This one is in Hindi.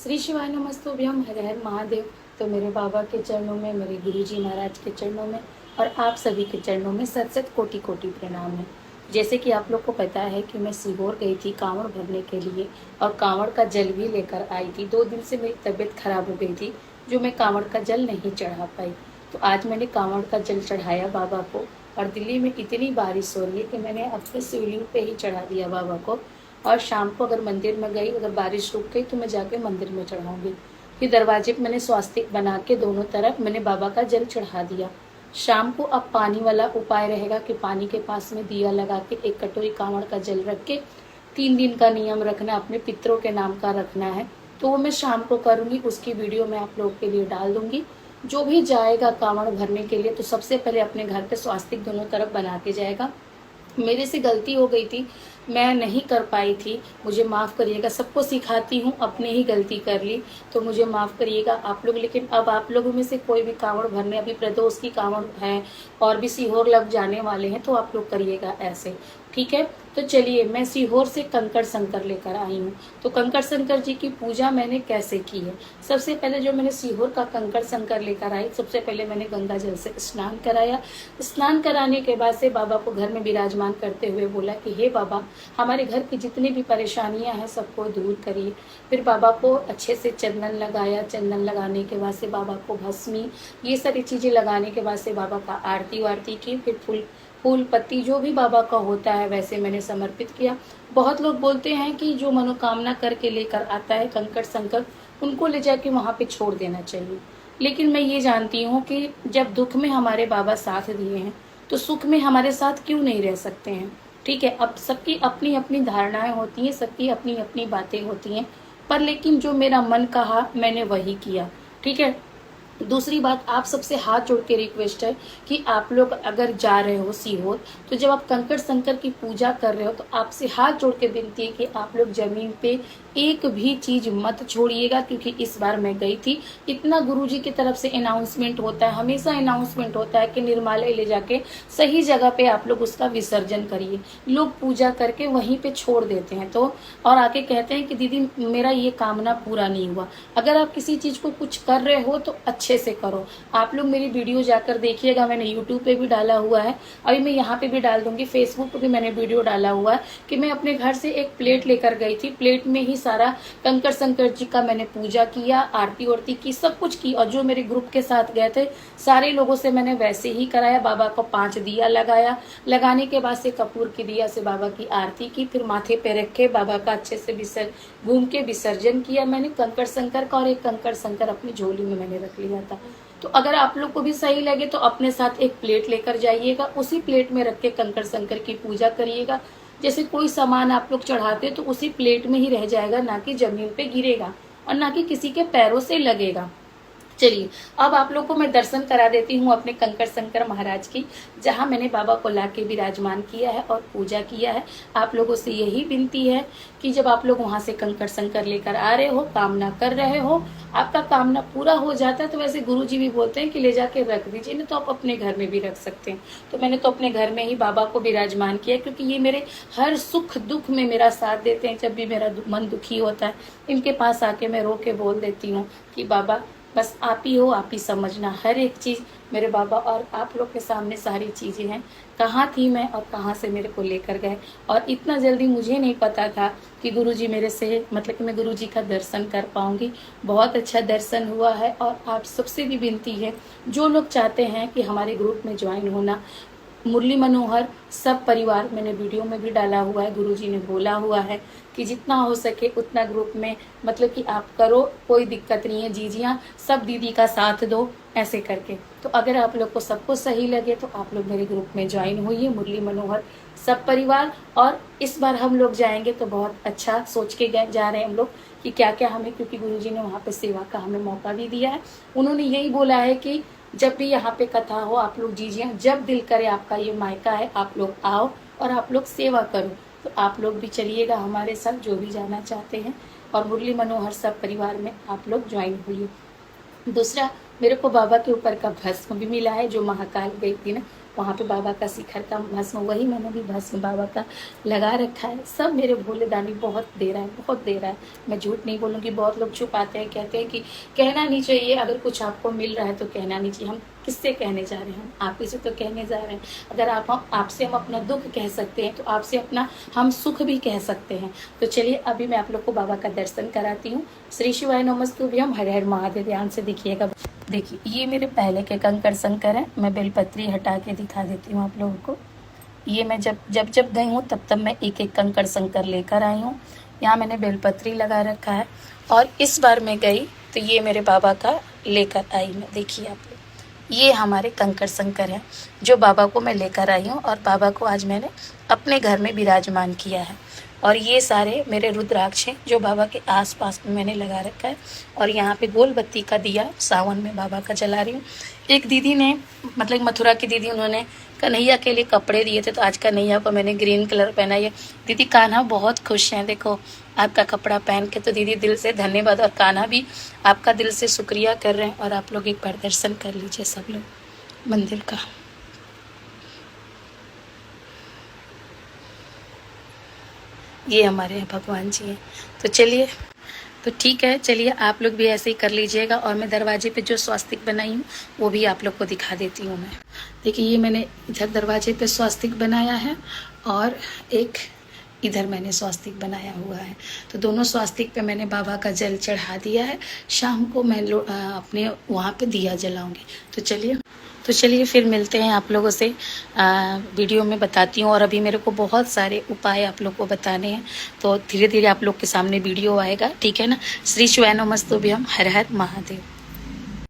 श्री शिवाय नमस्तुभ्यम, हर हर महादेव। तो मेरे बाबा के चरणों में, मेरे गुरुजी महाराज के चरणों में और आप सभी के चरणों में सत सत कोटि कोटि प्रणाम है। जैसे कि आप लोग को पता है कि मैं सीहोर गई थी कांवड़ भरने के लिए और कांवड़ का जल भी लेकर आई थी। 2 दिन से मेरी तबीयत खराब हो गई थी, जो मैं कांवड़ का जल नहीं चढ़ा पाई। तो आज मैंने कांवड़ का जल चढ़ाया बाबा को। और दिल्ली में इतनी बारिश हो रही है कि मैंने अपने शिवलिंग पे ही चढ़ा दिया बाबा को। और शाम को अगर मंदिर में गई, अगर बारिश रुक गई तो मैं जाके मंदिर में चढ़ाऊंगी। फिर दरवाजे पे मैंने स्वास्तिक बना के दोनों तरफ मैंने बाबा का जल चढ़ा दिया। शाम को अब पानी वाला उपाय रहेगा कि पानी के पास में दिया लगा के 1 कटोरी कांवड़ का जल रख के 3 दिन का नियम रखना, अपने पितरों के नाम का रखना है। तो वो मैं शाम को करूंगी, उसकी वीडियो मैं आप लोग के लिए डाल दूंगी। जो भी जाएगा कांवड़ भरने के लिए तो सबसे पहले अपने घर पे स्वास्तिक दोनों तरफ बना के जाएगा। मेरे से गलती हो गई थी, मैं नहीं कर पाई थी, मुझे माफ़ करिएगा। सबको सिखाती हूँ, अपने ही गलती कर ली तो मुझे माफ़ करिएगा आप लोग। लेकिन अब आप लोगों में से कोई भी कांवड़ भरने, अभी प्रदोष की कांवड़ है और भी सीहोर लग जाने वाले हैं, तो आप लोग करिएगा ऐसे, ठीक है। तो चलिए, मैं सीहोर से कंकड़ शंकर लेकर आई हूँ। तो कंकड़ शंकर जी की पूजा मैंने कैसे की है। सबसे पहले जो मैंने सीहोर का कंकड़ शंकर लेकर आई, सबसे पहले मैंने गंगा जल से स्नान कराया। स्नान कराने के बाद से बाबा को घर में विराजमान करते हुए बोला कि हे बाबा, हमारे घर की जितनी भी परेशानियां हैं सबको दूर करिए। फिर बाबा को अच्छे से चंदन लगाया। चंदन लगाने के बाद से बाबा को भस्मी, ये सारी चीज़ें लगाने के बाद से बाबा का आरती वारती की। फिर फूल पत्ती जो भी बाबा का होता है वैसे मैंने समर्पित किया। बहुत लोग बोलते हैं कि जो मनोकामना करके लेकर आता है कंकड़ शंकर, उनको ले जाके वहाँ पे छोड़ देना चाहिए। लेकिन मैं ये जानती हूँ कि जब दुख में हमारे बाबा साथ दिए हैं तो सुख में हमारे साथ क्यों नहीं रह सकते हैं। ठीक है, अब सबकी अपनी अपनी धारणाएं होती हैं, सबकी अपनी अपनी बातें होती हैं, पर लेकिन जो मेरा मन कहा मैंने वही किया, ठीक है। दूसरी बात, आप सबसे हाथ जोड़ के रिक्वेस्ट है कि आप लोग अगर जा रहे हो सीहोर, तो जब आप कंकड़ शंकर की पूजा कर रहे हो तो आपसे हाथ जोड़ के विनती है कि आप लोग जमीन पे एक भी चीज मत छोड़िएगा। क्योंकि इस बार मैं गई थी, इतना गुरुजी की तरफ से अनाउंसमेंट होता है, हमेशा अनाउंसमेंट होता है कि निर्मालय ले जाके सही जगह पे आप लोग उसका विसर्जन करिए। लोग पूजा करके वहीं पे छोड़ देते हैं तो और आके कहते हैं कि दीदी मेरा ये कामना पूरा नहीं हुआ। अगर आप किसी चीज को कुछ कर रहे हो तो अच्छे से करो। आप लोग मेरी वीडियो जाकर देखिएगा, मैंने यूट्यूब पे भी डाला हुआ है, अभी मैं यहाँ पे भी डाल दूंगी, फेसबुक पे भी मैंने वीडियो डाला हुआ है कि मैं अपने घर से एक प्लेट लेकर गई थी। प्लेट में ही सारा कंकड़ शंकर जी का मैंने पूजा किया, आरती वारती की, सब कुछ की। और जो मेरे ग्रुप के साथ गए थे सारे लोगों से मैंने वैसे ही कराया। बाबा को 5 दिया लगाया। लगाने के बाद से कपूर की दिया से बाबा की आरती की। फिर माथे पे रखे बाबा का अच्छे से घूम के विसर्जन किया मैंने कंकड़ शंकर का। और एक कंकड़ शंकर अपनी झोली में मैंने रख लिया था। तो अगर आप लोग को भी सही लगे तो अपने साथ एक प्लेट लेकर जाइएगा, उसी प्लेट में रख के कंकड़ शंकर की पूजा करिएगा। जैसे कोई सामान आप लोग चढ़ाते तो उसी प्लेट में ही रह जाएगा, ना कि जमीन पे गिरेगा और ना कि किसी के पैरों से लगेगा। चलिए, अब आप लोग को मैं दर्शन करा देती हूँ अपने कंकड़ शंकर महाराज की, जहाँ मैंने बाबा को लाके विराजमान किया है और पूजा किया है। आप लोगों से यही विनती है कि जब आप लोग वहां से कंकड़ शंकर लेकर आ रहे हो, कामना कर रहे हो, आपका कामना पूरा हो जाता है तो वैसे गुरुजी भी बोलते हैं कि ले जाके रख दीजिए, नहीं तो आप अपने घर में भी रख सकते हैं। तो मैंने तो अपने घर में ही बाबा को विराजमान किया, क्योंकि ये मेरे हर सुख दुख में मेरा साथ देते हैं। जब भी मेरा मन दुखी होता है, इनके पास आके मैं रो के बोल देती हूँ कि बाबा बस आप ही हो, आप ही समझना हर एक चीज़। मेरे बाबा और आप लोग के सामने सारी चीज़ें हैं। कहाँ थी मैं और कहाँ से मेरे को लेकर गए, और इतना जल्दी मुझे नहीं पता था कि गुरुजी मेरे से, मतलब कि मैं गुरुजी का दर्शन कर पाऊंगी। बहुत अच्छा दर्शन हुआ है। और आप सबसे भी विनती है, जो लोग चाहते हैं कि हमारे ग्रुप में ज्वाइन होना, मुरली मनोहर सब परिवार, मैंने वीडियो में भी डाला हुआ है, गुरुजी ने बोला हुआ है कि जितना हो सके उतना ग्रुप में मतलब कि आप करो, कोई दिक्कत नहीं है। जीजियाँ सब दीदी का साथ दो ऐसे करके। तो अगर आप लोग को सबको सही लगे तो आप लोग मेरे ग्रुप में ज्वाइन होइए, मुरली मनोहर सब परिवार। और इस बार हम लोग जाएंगे तो बहुत अच्छा सोच के जा रहे हैं हम लोग कि क्या क्या हमें, क्योंकि गुरुजी ने वहाँ पे सेवा का हमें मौका भी दिया है। उन्होंने यही बोला है कि जब भी यहाँ पे कथा हो आप लोग जीजिए, जब दिल करे, आपका ये मायका है, आप लोग आओ और आप लोग सेवा करो। तो आप लोग भी चलिएगा हमारे साथ, जो भी जाना चाहते हैं, और मुरली मनोहर सब परिवार में आप लोग ज्वाइन हुई। दूसरा, मेरे को बाबा के ऊपर का भस्म भी मिला है, जो महाकाल गई थी ना, वहाँ पे बाबा का शिखर का भस्म, वही मैंने भी भस्म बाबा का लगा रखा है। सब मेरे भोले दानी बहुत दे रहा है, बहुत दे रहा है। मैं झूठ नहीं बोलूँगी, बहुत लोग छुपाते हैं, कहते हैं कि कहना नहीं चाहिए, अगर कुछ आपको मिल रहा है तो कहना नहीं चाहिए। हम किससे कहने जा रहे हैं? हम आप ही से तो कहने जा रहे हैं। अगर आपसे हम अपना दुख कह सकते हैं तो आपसे अपना हम सुख भी कह सकते हैं। तो चलिए अभी मैं आप लोग को बाबा का दर्शन कराती हूँ। श्री शिवाय नमस्तुभ्यम, हर हर महादेव। ध्यान से देखिएगा। देखिए ये मेरे पहले के कंकड़ शंकर हैं। मैं बेलपत्री हटा के दिखा देती हूँ आप लोगों को। ये मैं जब गई हूँ तब मैं एक एक कंकड़ शंकर लेकर आई हूँ। यहाँ मैंने बेलपत्री लगा रखा है, और इस बार मैं गई तो ये मेरे बाबा का लेकर आई मैं। देखिए आप लोग, ये हमारे कंकड़ शंकर हैं जो बाबा को मैं लेकर आई हूँ, और बाबा को आज मैंने अपने घर में विराजमान किया है। और ये सारे मेरे रुद्राक्ष हैं जो बाबा के आसपास में मैंने लगा रखा है। और यहाँ पे गोल बत्ती का दिया सावन में बाबा का जला रही हूँ। एक दीदी ने, मतलब मथुरा की दीदी, उन्होंने कन्हैया के लिए कपड़े दिए थे, तो आज कन्हैया को मैंने ग्रीन कलर पहना है। दीदी कान्हा बहुत खुश हैं, देखो आपका कपड़ा पहन के। तो दीदी दिल से धन्यवाद, और कान्हा भी आपका दिल से शुक्रिया कर रहे हैं। और आप लोग एक बार दर्शन कर लीजिए सब लोग मंदिर का। ये हमारे यहाँ भगवान जी हैं। तो चलिए, तो ठीक है, चलिए आप लोग भी ऐसे ही कर लीजिएगा। और मैं दरवाजे पे जो स्वास्तिक बनाई हूँ वो भी आप लोग को दिखा देती हूँ मैं। देखिए ये मैंने इधर दरवाजे पे स्वास्तिक बनाया है, और एक इधर मैंने स्वास्तिक बनाया हुआ है। तो दोनों स्वास्तिक पे मैंने बाबा का जल चढ़ा दिया है। शाम को मैं अपने वहाँ पे दिया जलाऊंगी। तो चलिए फिर मिलते हैं आप लोगों से वीडियो में बताती हूँ। और अभी मेरे को बहुत सारे उपाय आप लोग को बताने हैं, तो धीरे धीरे आप लोग के सामने वीडियो आएगा, ठीक है ना। श्री शिवाय नमस्तुभ्यम, हर हर महादेव।